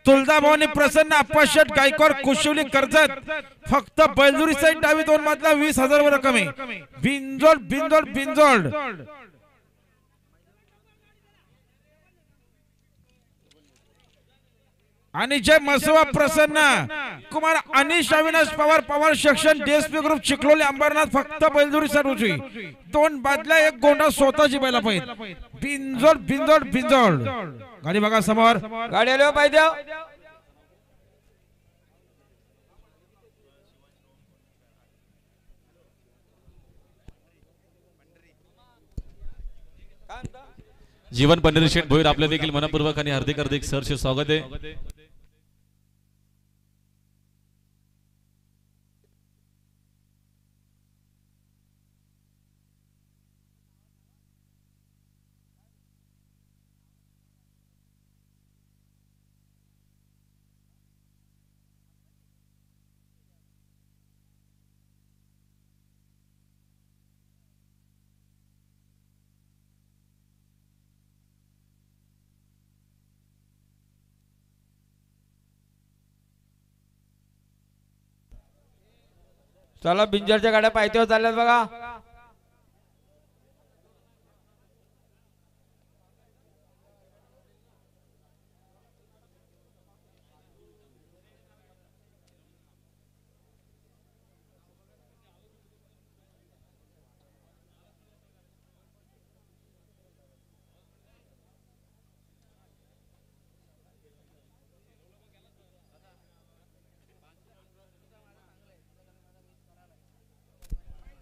तुळजाभवानी प्रसन्न अप्पाशेठ गायकवाड कुशवली कर्जत फक्त बैलजुरी साईड डावी 2 मधला 20,000 वर रक्कम आहे। बिंजोड बिंजोड बिंजोड आणि जय मसवा Prasanna Kumar Anish Avinash Pawar Pawar section DSP group Chikhloli Ambarnath फक्त बैलजुरी साईड उजवी 2 बादल्या 1 गोंडा स्वतःची बैला पाहिजे। बिंजोड बिंजोड बिंजोड गाडी बघा समोर गाडी आलो पाहिजे। जीवन पंढरी शेठ भोईर आपले देखील मनपूर्वक आणि हार्दिक हार्दिक सरचे स्वागत आहे। चला बिंजरच्या गाड्या पायथ्यावर चालल्यात बघा।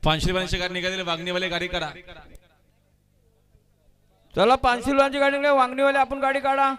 पानशिलवांची गाडी निघालेली वागणीवाले गाडी काढा। चला पानशिलवांची गाडी निघाली वांगणीवाले आपण गाडी काढा।